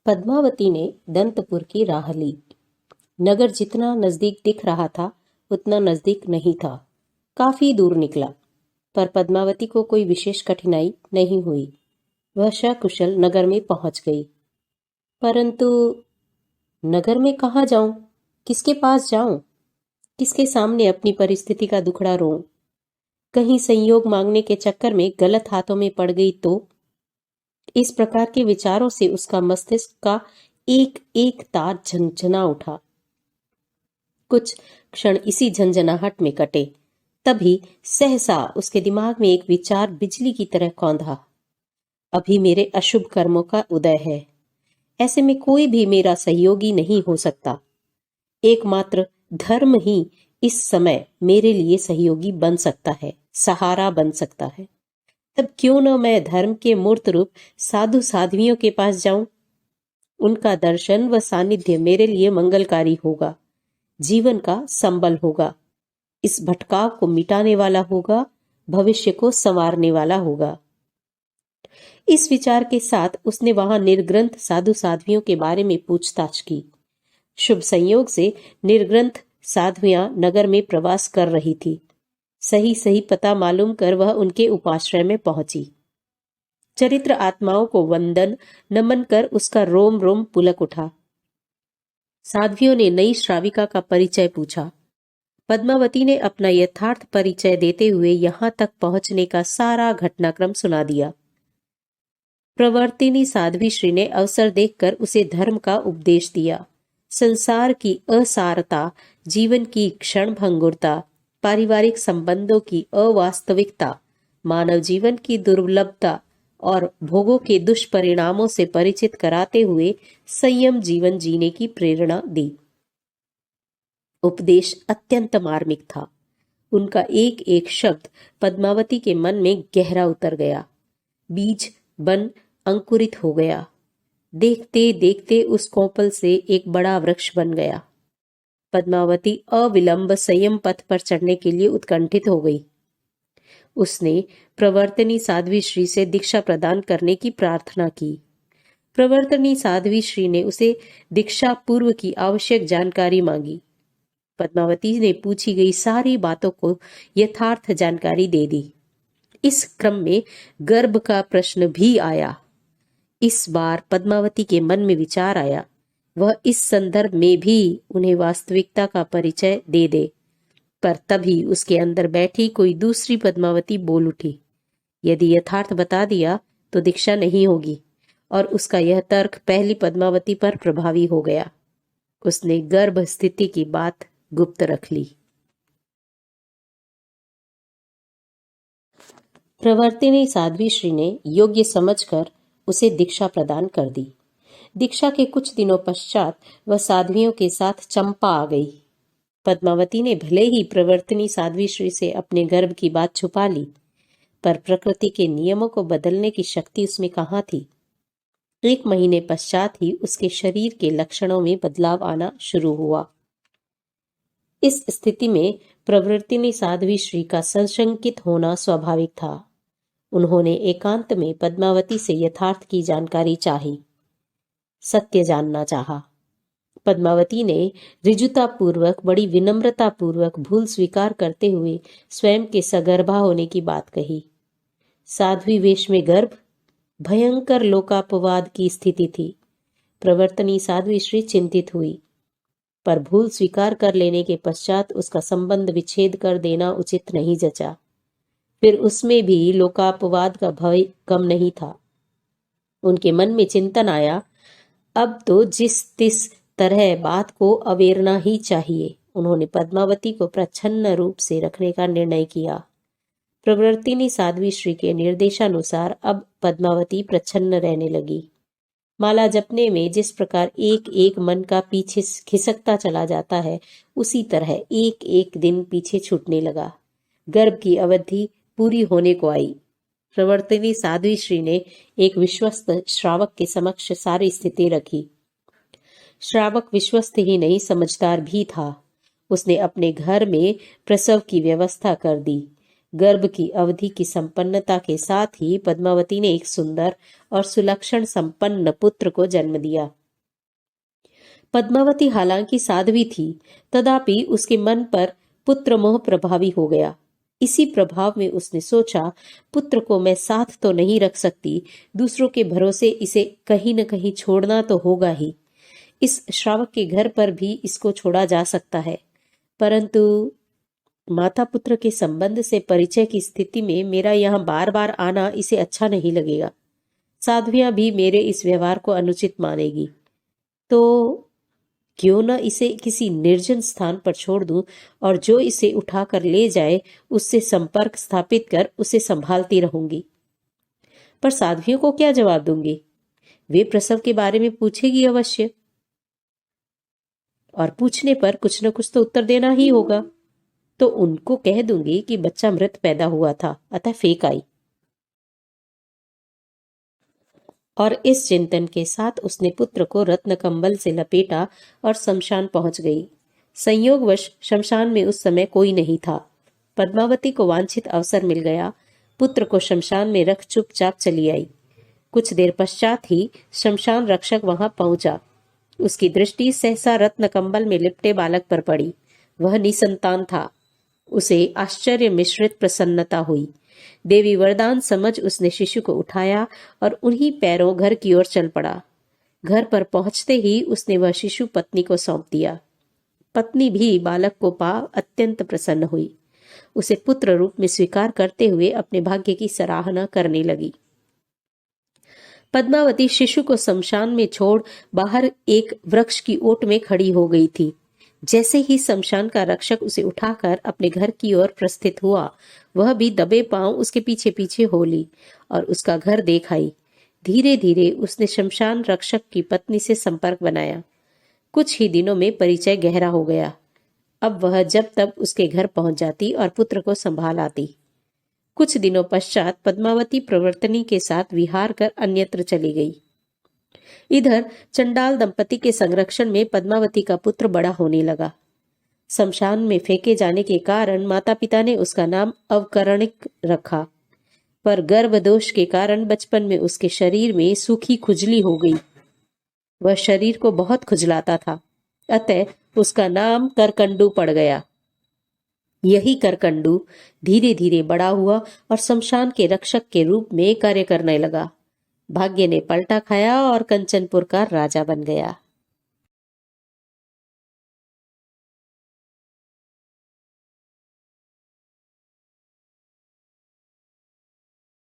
पद्मावती ने दंतपुर की राह ली। नगर जितना नजदीक दिख रहा था उतना नजदीक नहीं था। काफी दूर निकला, पर पद्मावती को कोई विशेष कठिनाई नहीं हुई। वह सकुशल नगर में पहुंच गई। परंतु नगर में कहाँ जाऊं? किसके पास जाऊं? किसके सामने अपनी परिस्थिति का दुखड़ा रोऊं? कहीं संयोग मांगने के चक्कर में गलत हाथों में पड़ गई तो? इस प्रकार के विचारों से उसका मस्तिष्क का एक एक तार झंझना उठा। कुछ क्षण इसी झंझनाहट में कटे, तभी सहसा उसके दिमाग में एक विचार बिजली की तरह कौंधा। अभी मेरे अशुभ कर्मों का उदय है। ऐसे में कोई भी मेरा सहयोगी नहीं हो सकता। एकमात्र धर्म ही इस समय मेरे लिए सहयोगी बन सकता है, सहारा बन सकता है। तब क्यों न मैं धर्म के मूर्त रूप साधु साध्वियों के पास जाऊं? उनका दर्शन व सानिध्य मेरे लिए मंगलकारी होगा, जीवन का संबल होगा, इस भटकाव को मिटाने वाला होगा, भविष्य को संवारने वाला होगा। इस विचार के साथ उसने वहां निर्ग्रंथ साधु साध्वियों के बारे में पूछताछ की। शुभ संयोग से निर्ग्रंथ साध्वियां नगर में प्रवास कर रही थी। सही सही पता मालूम कर वह उनके उपाश्रय में पहुंची। चरित्र आत्माओं को वंदन नमन कर उसका रोम रोम पुलक उठा। साध्वियों ने नई श्राविका का परिचय पूछा। पद्मावती ने अपना यथार्थ परिचय देते हुए यहां तक पहुंचने का सारा घटनाक्रम सुना दिया। प्रवर्तिनी साध्वी श्री ने अवसर देखकर उसे धर्म का उपदेश दिया। संसार की असारता, जीवन की क्षणभंगुरता, पारिवारिक संबंधों की अवास्तविकता, मानव जीवन की दुर्लभता और भोगों के दुष्परिणामों से परिचित कराते हुए संयम जीवन जीने की प्रेरणा दी। उपदेश अत्यंत मार्मिक था। उनका एक एक शब्द पद्मावती के मन में गहरा उतर गया। बीज बन अंकुरित हो गया। देखते देखते उस कोपल से एक बड़ा वृक्ष बन गया। पद्मावती अविलंब संयम पथ पर चढ़ने के लिए उत्कंठित हो गई। उसने प्रवर्तनी साध्वी श्री से दीक्षा प्रदान करने की प्रार्थना की। प्रवर्तनी साध्वी श्री ने उसे दीक्षा पूर्व की आवश्यक जानकारी मांगी। पद्मावती ने पूछी गई सारी बातों को यथार्थ जानकारी दे दी। इस क्रम में गर्भ का प्रश्न भी आया। इस बार पद्मावती के मन में विचार आया, वह इस संदर्भ में भी उन्हें वास्तविकता का परिचय दे दे। पर तभी उसके अंदर बैठी कोई दूसरी पद्मावती बोल उठी, यदि यथार्थ बता दिया तो दीक्षा नहीं होगी। और उसका यह तर्क पहली पद्मावती पर प्रभावी हो गया। उसने गर्भ स्थिति की बात गुप्त रख ली। प्रवर्तिनी साध्वी श्री ने योग्य समझकर उसे दीक्षा प्रदान कर दी। दीक्षा के कुछ दिनों पश्चात वह साध्वियों के साथ चंपा आ गई। पद्मावती ने भले ही प्रवर्तनी साध्वी श्री से अपने गर्भ की बात छुपा ली, पर प्रकृति के नियमों को बदलने की शक्ति उसमें कहाँ थी। 1 महीने पश्चात ही उसके शरीर के लक्षणों में बदलाव आना शुरू हुआ। इस स्थिति में प्रवर्तिनी साध्वी श्री का संशंकित होना स्वाभाविक था। उन्होंने एकांत में पद्मावती से यथार्थ की जानकारी चाही, सत्य जानना चाहा। पद्मावती ने ऋजुता पूर्वक, बड़ी विनम्रता पूर्वक भूल स्वीकार करते हुए स्वयं के सगर्भा होने की बात कही। साध्वी वेश में गर्भ, भयंकर लोकापवाद की स्थिति थी। प्रवर्तनी साध्वी श्री चिंतित हुई, पर भूल स्वीकार कर लेने के पश्चात उसका संबंध विच्छेद कर देना उचित नहीं जचा। फिर उसमें भी लोकापवाद का भय कम नहीं था। उनके मन में चिंतन आया, अब तो जिस तिस तरह बात को अवेरना ही चाहिए। उन्होंने पद्मावती को प्रच्छन्न रूप से रखने का निर्णय किया। प्रवर्तिनी साध्वी श्री के निर्देशानुसार अब पद्मावती प्रच्छन्न रहने लगी। माला जपने में जिस प्रकार एक एक मन का पीछे खिसकता चला जाता है, उसी तरह एक एक दिन पीछे छूटने लगा। गर्भ की अवधि पूरी होने को आई। प्रवर्तिनी साध्वी श्री ने एक विश्वस्त श्रावक के समक्ष सारी स्थिति रखी। श्रावक विश्वस्त ही नहीं, समझदार भी था। उसने अपने घर में प्रसव की व्यवस्था कर दी। गर्भ की अवधि की संपन्नता के साथ ही पद्मावती ने एक सुंदर और सुलक्षण संपन्न पुत्र को जन्म दिया। पद्मावती हालांकि साध्वी थी, तथापि उसके मन पर पुत्र मोह प्रभावी हो गया। इसी प्रभाव में उसने सोचा, पुत्र को मैं साथ तो नहीं रख सकती, दूसरों के भरोसे इसे कहीं न कहीं छोड़ना तो होगा ही। इस श्रावक के घर पर भी इसको छोड़ा जा सकता है, परंतु माता पुत्र के संबंध से परिचय की स्थिति में मेरा यहाँ बार बार आना इसे अच्छा नहीं लगेगा। साध्वियां भी मेरे इस व्यवहार को अनुचित मानेगी, तो क्यों न इसे किसी निर्जन स्थान पर छोड़ दूं और जो इसे उठाकर ले जाए उससे संपर्क स्थापित कर उसे संभालती रहूंगी। पर साध्वियों को क्या जवाब दूंगी? वे प्रसव के बारे में पूछेगी अवश्य, और पूछने पर कुछ न कुछ तो उत्तर देना ही होगा। तो उनको कह दूंगी कि बच्चा मृत पैदा हुआ था, अतः फेंक आई। और इस चिंतन के साथ उसने पुत्र को रत्न कंबल से लपेटा और शमशान पहुंच गई। संयोगवश शमशान में उस समय कोई नहीं था। पद्मावती को वांछित अवसर मिल गया। पुत्र को शमशान में रख चुपचाप चली आई। कुछ देर पश्चात ही शमशान रक्षक वहां पहुंचा। उसकी दृष्टि सहसा रत्न कंबल में लिपटे बालक पर पड़ी। वह निसंतान था। उसे आश्चर्य मिश्रित प्रसन्नता हुई। देवी वरदान समझ उसने शिशु को उठाया और उन्हीं पैरों घर की ओर चल पड़ा। घर पर पहुंचते ही उसने वह शिशु पत्नी को सौंप दिया। पत्नी भी बालक को पा अत्यंत प्रसन्न हुई। उसे पुत्र रूप में स्वीकार करते हुए अपने भाग्य की सराहना करने लगी। पद्मावती शिशु को शमशान में छोड़ बाहर एक वृक्ष की ओट में खड़ी हो गई थी। जैसे ही शमशान का रक्षक उसे उठाकर अपने घर की ओर प्रस्थित हुआ, वह भी दबे पांव उसके पीछे पीछे हो ली और उसका घर देख आई। धीरे धीरे उसने शमशान रक्षक की पत्नी से संपर्क बनाया। कुछ ही दिनों में परिचय गहरा हो गया। अब वह जब तब उसके घर पहुंच जाती और पुत्र को संभाल आती। कुछ दिनों पश्चात पद्मावती प्रवर्तनी के साथ विहार कर अन्यत्र चली गई। इधर चंडाल दंपति के संरक्षण में पद्मावती का पुत्र बड़ा होने लगा। शमशान में फेंके जाने के कारण माता पिता ने उसका नाम अवकरणिक रखा, पर गर्भदोष के कारण बचपन में उसके शरीर में सूखी खुजली हो गई। वह शरीर को बहुत खुजलाता था, अतः उसका नाम करकंडू पड़ गया। यही करकंडू धीरे धीरे बड़ा हुआ और शमशान के रक्षक के रूप में कार्य करने लगा। भाग्य ने पलटा खाया और कंचनपुर का राजा बन गया।